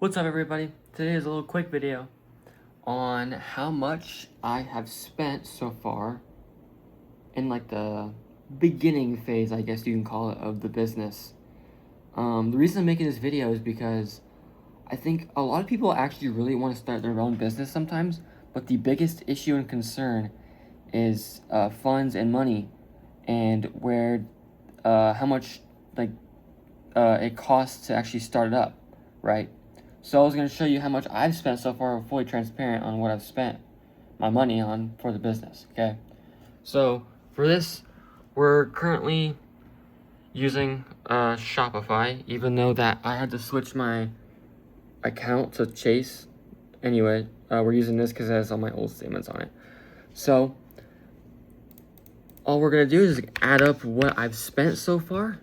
What's up, everybody? Today is a little quick video on how much I have spent so far in like the beginning phase, I guess you can call it, of the business. The reason I'm making this video is because I think a lot of people actually really want to start their own business sometimes, but the biggest issue and concern is funds and money, and how much it costs to actually start it up, right? So I was going to show you how much I've spent so far, fully transparent on what I've spent my money on for the business, okay? So for this, we're currently using Shopify, even though that I had to switch my account to Chase. Anyway, we're using this because it has all my old statements on it. So all we're going to do is add up what I've spent so far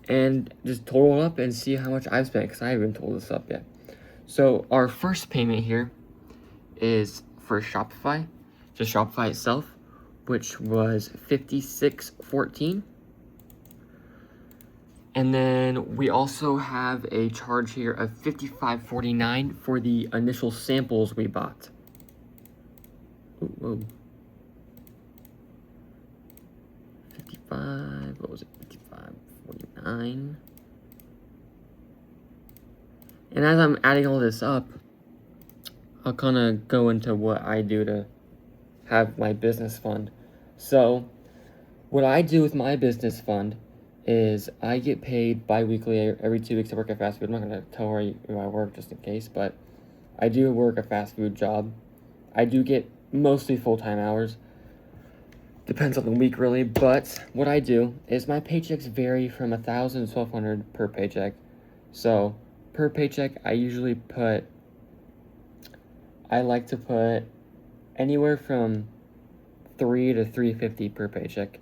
and just total it up and see how much I've spent, because I haven't totaled this up yet. So our first payment here is for Shopify, just Shopify itself, which was $56.14. And then we also have a charge here of $55.49 for the initial samples we bought. Whoa. 55, what was it? $55.49. And as I'm adding all this up, I'll kind of go into what I do to have my business fund. So what I do with my business fund is I get paid bi-weekly every 2 weeks. I work at fast food. I'm not going to tell where I work just in case, but I do work a fast food job. I do get mostly full-time hours. Depends on the week, really. But what I do is my paychecks vary from $1,000 to $1,200 per paycheck. So per paycheck, I like to put anywhere from $300 to $350 per paycheck.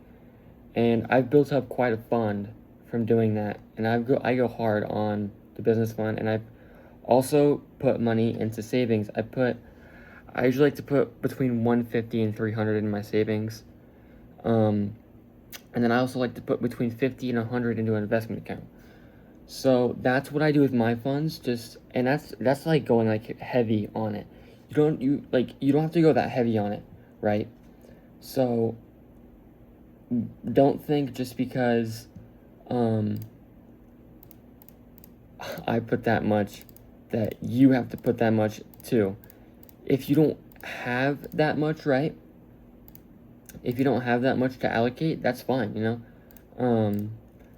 And I've built up quite a fund from doing that. And I go hard on the business fund, and I've also put money into savings. I usually like to put between $150 and $300 in my savings. And then I also like to put between $50 and $100 into an investment account. So that's what I do with my funds. And that's like going like heavy on it. You don't have to go that heavy on it, right? So don't think just because I put that much that you have to put that much too. If you don't have that much, right? If you don't have that much to allocate, that's fine, you know.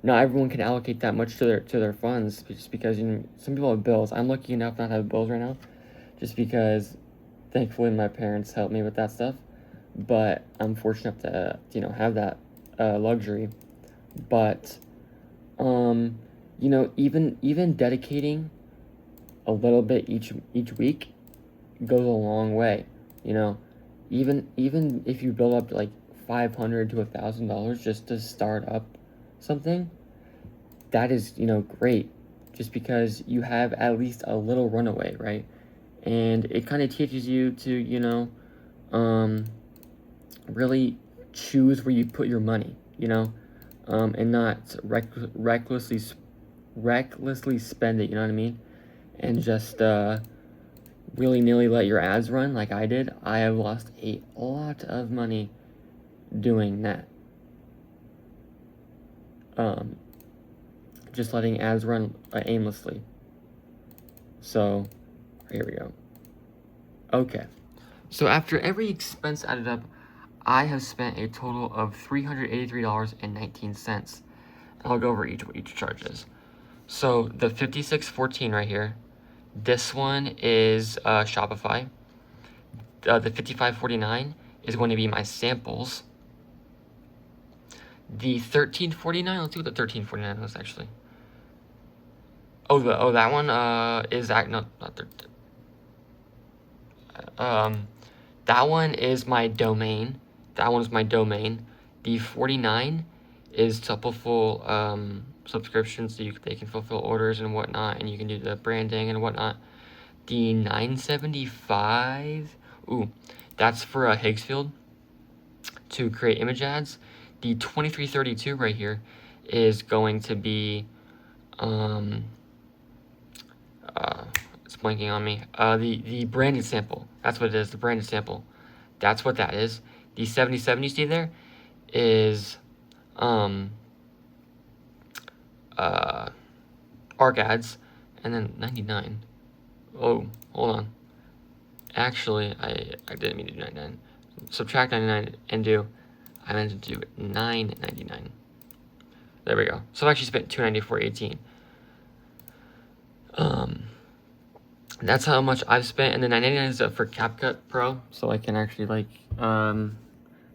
Not everyone can allocate that much to their funds, just because, you know, some people have bills. I'm lucky enough not to have bills right now, just because thankfully my parents helped me with that stuff. But I'm fortunate to have that luxury. But you know, even dedicating a little bit each week goes a long way. You know, even if you build up to like $500 to $1,000 just to start up something, that is, you know, great, just because you have at least a little runaway, right? And it kind of teaches you to, you know, really choose where you put your money, you know, and not recklessly spend it, you know what I mean? And just willy-nilly let your ads run like I did. I have lost a lot of money doing that. Just letting ads run aimlessly. So here we go. Okay, so after every expense added up, I have spent a total of $383.19. I'll go over each charges. So the $56.14 right here, this one is Shopify. The $55.49 is going to be my samples. The $13.49, let's see what the $13.49 was actually. That one is not 13. That one is my domain. The 49 is to fulfill subscriptions, so they can fulfill orders and whatnot, and you can do the branding and whatnot. The 975, that's for Higgsfield to create image ads. The 2332 right here is going to be It's blinking on me. The branded sample. That's what it is. The branded sample. That's what that is. The 77 you see there is ARC ads, and then 99. Oh, hold on. Actually, I didn't mean to do 99. Subtract 99 and do. I meant to do 9.99. There we go. So I actually spent $294.18. That's how much I've spent, and the $9.99 is for CapCut Pro, so I can actually like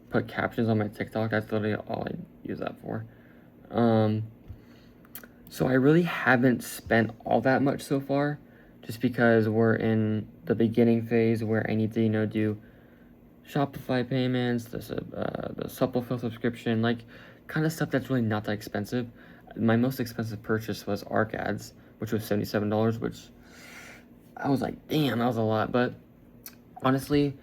put captions on my TikTok. That's literally all I use that for. So I really haven't spent all that much so far, just because we're in the beginning phase where I need to, do Shopify payments, the Supplefill subscription, like kind of stuff that's really not that expensive. My most expensive purchase was ARC ads, which was $77, which I was like, damn, that was a lot. But honestly,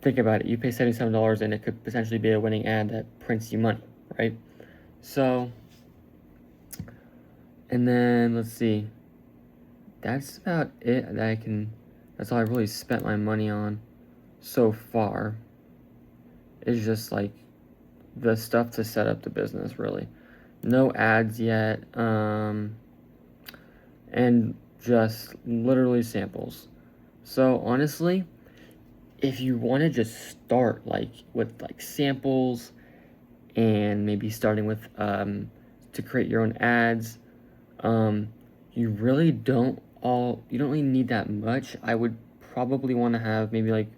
think about it. You pay $77 and it could potentially be a winning ad that prints you money, right? So, and then let's see. That's about it that's all I really spent my money on so far. Is just like the stuff to set up the business, really. No ads yet. And just literally samples. So honestly, if you want to just start with samples and maybe starting with to create your own ads, you really don't really need that much. I would probably want to have maybe like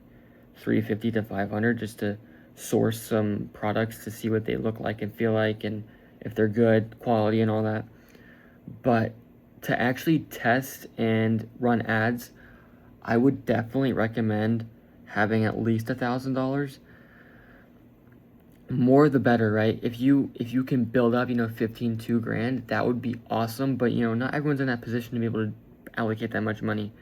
350 to 500 just to source some products to see what they look like and feel like and if they're good quality and all that. But to actually test and run ads, I would definitely recommend having at least $1,000. More the better, right? If you can build up, 15, $2,000, that would be awesome. But not everyone's in that position to be able to allocate that much money.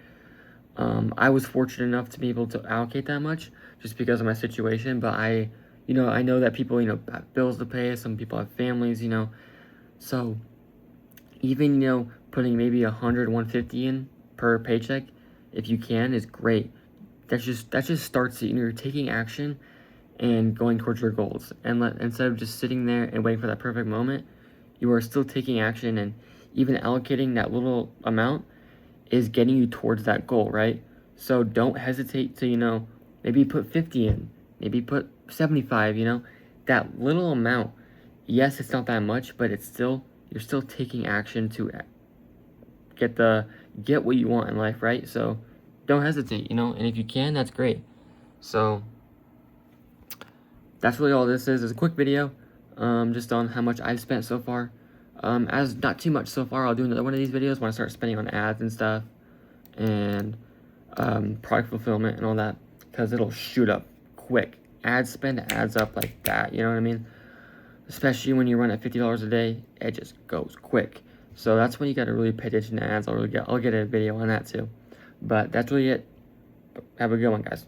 I was fortunate enough to be able to allocate that much just because of my situation. But I know that people, have bills to pay. Some people have families, so even, putting maybe 100, 150 in per paycheck, if you can, is great. That just starts it. You're taking action and going towards your goals. And instead of just sitting there and waiting for that perfect moment, you are still taking action, and even allocating that little amount is getting you towards that goal, right? So don't hesitate to, maybe put 50 in, maybe put 75, that little amount. Yes, it's not that much, but you're still taking action to get what you want in life, right? So don't hesitate, and if you can, that's great. So that's really all this is. It's a quick video, just on how much I've spent so far. As not too much so far, I'll do another one of these videos when I start spending on ads and stuff, and product fulfillment and all that, because it'll shoot up quick. Ad spend adds up like that, you know what I mean? Especially when you run at $50 a day, it just goes quick. So that's when you got to really pay attention to ads. I'll get a video on that too. But that's really it. Have a good one, guys.